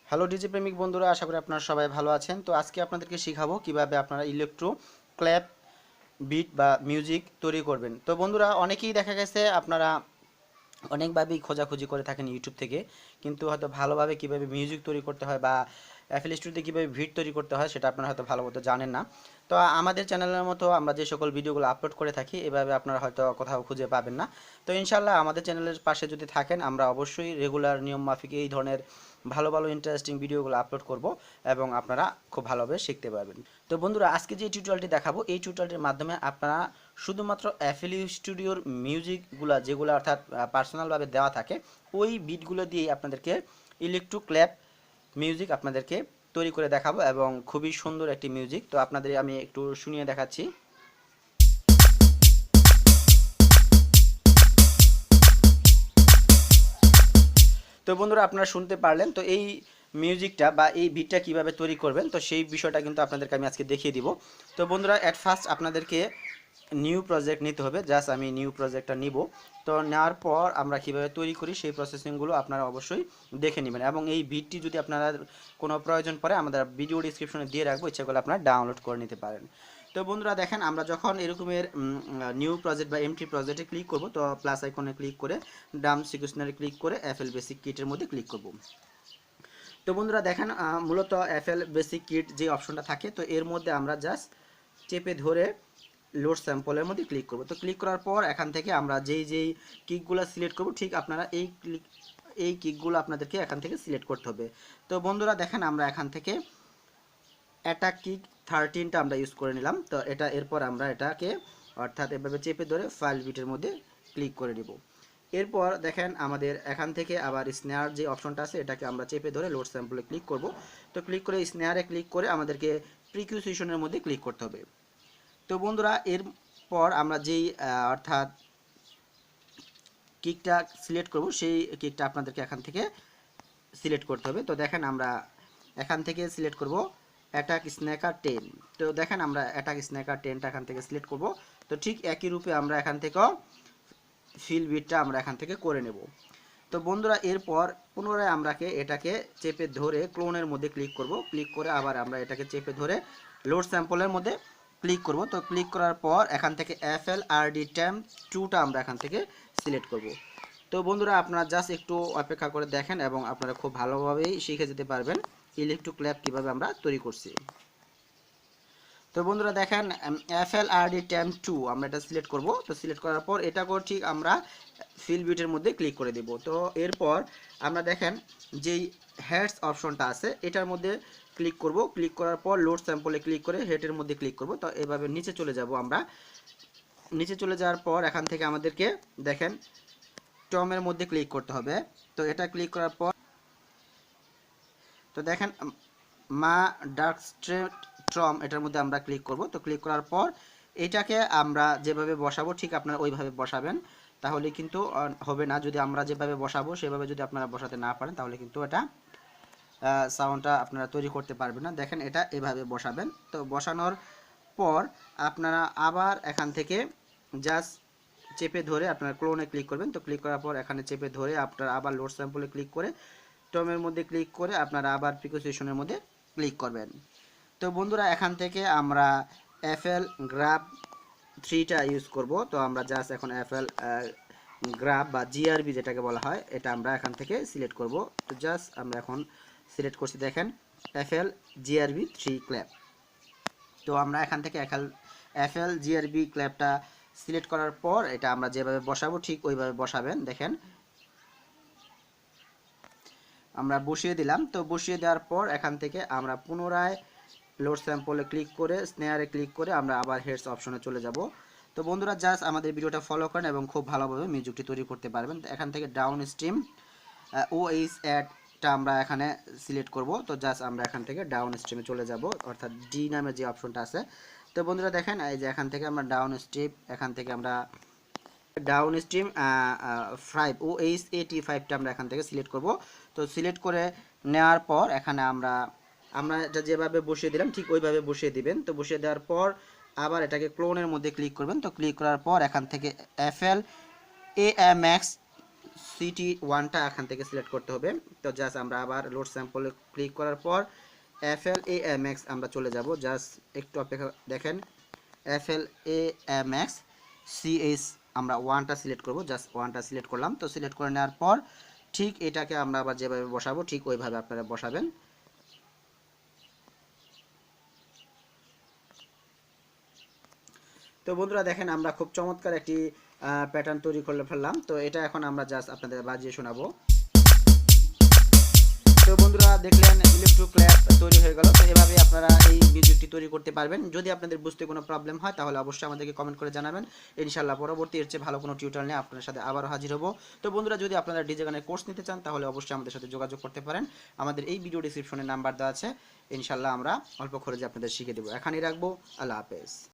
Hello DJ প্রেমিক বন্ধুরা, আশা করি আপনারা সবাই ভালো আছেন। তো আজকে আপনাদেরকে শিখাবো কিভাবে আপনারা ইলেকট্রো ক্ল্যাপ বিট বা মিউজিক তৈরি করবেন। তো বন্ধুরা, অনেকেই দেখা গেছে আপনারা অনেকভাবেই খোঁজাখুঁজি করে থাকেন ইউটিউব থেকে, কিন্তু হয়তো ভালোভাবে কিভাবে মিউজিক তৈরি করতে হয় বা এফএল স্টুডিওতে কীভাবে ভিট তৈরি করতে হয় সেটা আপনারা হয়তো ভালো মতো জানেন না। তো আমাদের চ্যানেলের মতো আমরা যে সকল ভিডিওগুলো আপলোড করে থাকি এভাবে আপনারা হয়তো কোথাও খুঁজে পাবেন না। তো ইনশাল্লাহ আমাদের চ্যানেলের পাশে যদি থাকেন, আমরা অবশ্যই রেগুলার নিয়ম মাফিক এই ধরনের ভালো ভালো ইন্টারেস্টিং ভিডিওগুলো আপলোড করব এবং আপনারা খুব ভালোভাবে শিখতে পারবেন। তো বন্ধুরা, আজকে যে টিউটোরিয়ালটি দেখাবো এই টিউটোরিয়ালটির মাধ্যমে আপনারা শুধুমাত্র এফএল স্টুডিওর মিউজিকগুলো যেগুলো অর্থাৎ পার্সোনালভাবে দেওয়া থাকে ওই বিটগুলো দিয়েই আপনাদেরকে ইলেকট্রো ক্ল্যাপ মিউজিক আপনাদেরকে তৈরি করে দেখাবো এবং খুবই সুন্দর একটি মিউজিক। তো আপনাদের আমি একটু শুনিয়ে দেখাচ্ছি। তো বন্ধুরা, আপনারা শুনতে পারলেন। তো এই মিউজিকটা বা এই বিটটা কিভাবে তৈরি করবেন তো সেই বিষয়টা কিন্তু আপনাদেরকে আমি আজকে দেখিয়ে দিব। তো বন্ধুরা, অ্যাট ফার্স্ট আপনাদেরকে নিউ প্রজেক্ট নিতে হবে। জাস্ট আমি নিউ প্রজেক্টটা নিব। তো নেওয়ার পর আমরা কিভাবে তৈরি করি সেই প্রসেসিংগুলো আপনারা অবশ্যই দেখে নেবেন এবং এই বিটটি যদি আপনারা কোনো প্রয়োজন পড়ে আমাদের ভিডিও ডিসক্রিপশনে দিয়ে রাখবো, ইচ্ছা করলে আপনারা ডাউনলোড করে নিতে পারেন। তো বন্ধুরা দেখেন, আমরা যখন এরকমের নিউ প্রজেক্ট বা এমটি প্রজেক্টে ক্লিক করব, তো প্লাস আইকনে ক্লিক করে ড্রাম সিকুয়েশনারে ক্লিক করে এফএল বেসিক কিটের মধ্যে ক্লিক করব। তো বন্ধুরা দেখেন, মূলত এফএল বেসিক কিট যে অপশনটা থাকে, তো এর মধ্যে আমরা জাস্ট চেপে ধরে লোড স্যাম্পলের মধ্যে ক্লিক করব। তো ক্লিক করার পর এখান থেকে আমরা যেই কিকগুলো সিলেক্ট করব, ঠিক আপনারা এই কিকগুলো আপনাদেরকে এখান থেকে সিলেক্ট করতে হবে। তো বন্ধুরা দেখেন, আমরা এখান থেকে অ্যাটাক কিক 13টা আমরা ইউজ করে নিলাম। তো এটা এরপর আমরা এটাকে অর্থাৎ এভাবে চেপে ধরে ফাইল বিটের মধ্যে ক্লিক করে নিব। এরপর দেখেন আমাদের এখান থেকে আবার স্নেয়ার যে অপশনটা আছে এটাকে আমরা চেপে ধরে লোড স্যাম্পলে ক্লিক করব। তো ক্লিক করে স্নেয়ারে ক্লিক করে আমাদেরকে প্রিকিউশনের মধ্যে ক্লিক করতে হবে। তো বন্ধুরা, এরপর আমরা যেই অর্থাৎ কিকটা সিলেক্ট করব সেই কিকটা আপনাদেরকে এখান থেকে সিলেক্ট করতে হবে। তো দেখেন আমরা এখান থেকে সিলেক্ট করব অ্যাটাক স্ন্যাকার 10। তো দেখেন আমরা অ্যাটাক স্ন্যাকার 10টা এখান থেকে সিলেক্ট করব। তো ঠিক একই রূপে আমরা এখান থেকেও ফিল বিটটা আমরা এখান থেকে করে নেব। তো বন্ধুরা, এরপর পুনরায় আমরাকে এটাকে চেপে ধরে ক্লোনের মধ্যে ক্লিক করব। ক্লিক করে আবার আমরা এটাকে চেপে ধরে লোড স্যাম্পলের মধ্যে ক্লিক করব। তো ক্লিক করার পর এখান থেকে FLRD ট্যাম 2টা আমরা এখান থেকে সিলেক্ট করব। তো বন্ধুরা, আপনারা জাস্ট একটু অপেক্ষা করে দেখেন এবং আপনারা খুব ভালোভাবেই শিখে যেতে পারবেন ইলেকট্রো ক্ল্যাপ কীভাবে আমরা তৈরি করছি। তো বন্ধুরা দেখেন, FLRD ট্যাম 2 আমরা এটা সিলেক্ট করব। তো সিলেক্ট করার পর এটাকেও ঠিক আমরা ফিল বিটের মধ্যে ক্লিক করে দেব। তো এরপর আমরা দেখেন যেই হেডস অপশনটা আছে এটার মধ্যে ক্লিক করব। ক্লিক করার পর লোড স্যাম্পলে ক্লিক করে হেডের মধ্যে ক্লিক করব। তো এভাবে নিচে চলে যাব। আমরা নিচে চলে যাওয়ার পর এখান থেকে আমাদেরকে দেখেন টমের মধ্যে ক্লিক করতে হবে। তো এটা ক্লিক করার পর তো দেখেন মা ডার্ক স্ট্রেট ট্রম এটার মধ্যে আমরা ক্লিক করব। তো ক্লিক করার পর এটাকে আমরা যেভাবে বসাবো ঠিক আপনারা ওইভাবে বসাবেন, তাহলে কিন্তু হবে না। যদি আমরা যেভাবে বসাবো সেভাবে যদি আপনারা বসাতে না পারেন তাহলে কিন্তু এটা সাউন্ডটা আপনারা তৈরি করতে পারবেন না। দেখেন এটা এভাবে বসাবেন। তো বসানোর পর আপনারা আবার এখান থেকে জাস্ট চেপে ধরে আপনারা ক্লোনে ক্লিক করবেন। তো ক্লিক করার পর এখানে চেপে ধরে আপনারা আবার লোড স্যাম্পলে ক্লিক করে টমের মধ্যে ক্লিক করে আপনারা আবার প্রিকোসিশনের মধ্যে ক্লিক করবেন। তো বন্ধুরা, এখান থেকে আমরা FL গ্রাব 3টা ইউজ করব। তো আমরা জাস্ট এখন FL গ্রাব বা জিআরবি যেটাকে বলা হয় এটা আমরা এখান থেকে সিলেক্ট করব। তো জাস্ট আমরা এখন সিলেক্ট করছি দেখেন FL জিআরবি 3 ক্ল্যাপ। তো আমরা এখান থেকে FL জিআরবি ক্ল্যাপটা সিলেক্ট করার পর এটা আমরা যেভাবে বসাবো ঠিক ওইভাবে বসাবেন। দেখেন আমরা বসিয়ে দিলাম। তো বসিয়ে দেওয়ার পর এখান থেকে আমরা পুনরায় লোড স্যাম্পলে ক্লিক করে স্নেয়ারে ক্লিক করে আমরা আবার হেডস অপশনে চলে যাব। তো বন্ধুরা, জাস্ট আমাদের ভিডিওটা ফলো করেন এবং খুব ভালোভাবে মিউজিকটি তৈরি করতে পারবেন। এখান থেকে ডাউন স্ট্রিম OH অ্যাডটা আমরা এখানে সিলেক্ট করব। তো জাস্ট আমরা এখান থেকে ডাউন স্ট্রিমে চলে যাব, অর্থাৎ ডি নামে যে অপশনটা আছে। তো বন্ধুরা দেখেন এই যে এখান থেকে আমরা ডাউন স্ট্রিম এখান থেকে আমরা ডাউন স্ট্রিম 5 OH85টা আমরা এখান থেকে সিলেক্ট করব। তো সিলেক্ট করে নেওয়ার পর এখানে আমরা এটা যেভাবে বসিয়ে দিলাম ঠিক ওইভাবে বসিয়ে দিবেন। তো বসিয়ে দেওয়ার পর আবার এটাকে ক্লোনের মধ্যে ক্লিক করবেন। তো ক্লিক করার পর এখান থেকে FL AMX সিটি ওয়ানটা এখান থেকে সিলেক্ট করতে হবে। তো জাস্ট আমরা আবার লোড স্যাম্পলে ক্লিক করার পর FLAMX আমরা চলে যাব। জাস্ট একটু অপেক্ষা দেখেন, FLAMX CH আমরা ওয়ানটা সিলেক্ট করব। জাস্ট ওয়ানটা সিলেক্ট করলাম। তো সিলেক্ট করে নেওয়ার পর ঠিক এটাকে আমরা আবার যেভাবে বসাবো ঠিক ওইভাবে আপনারা বসাবেন। তো বন্ধুরা দেখেন আমরা খুব চমৎকার একটি প্যাটার্ন তৈরি করে ফেললাম। তো এটা এখন আমরা জাস্ট আপনাদের বাজিয়ে শোনাবো। তো বন্ধুরা দেখলেন ইলেকট্রো ক্ল্যাপ তৈরি হয়ে গেল। তো এভাবে আপনারা এই মিউজিকটি তৈরি করতে পারবেন। যদি আপনাদের বুঝতে কোনো প্রবলেম হয় তাহলে অবশ্যই আমাদেরকে কমেন্ট করে জানাবেন। ইনশাআল্লাহ পরবর্তী এর চেয়ে ভালো কোনো টিউটোরিয়াল নিয়ে আপনাদের সাথে আবারও হাজির হব। তো বন্ধুরা যদি আপনারা ডিজে গানের কোর্স নিতে চান তাহলে অবশ্যই আমাদের সাথে যোগাযোগ করতে পারেন। আমাদের এই ভিডিও ডেসক্রিপশনে নাম্বার দেওয়া আছে। ইনশাআল্লাহ আমরা অল্প খরচে আপনাদের শিখিয়ে দেবো। এখানেই রাখবো। আল্লাহ হাফেজ।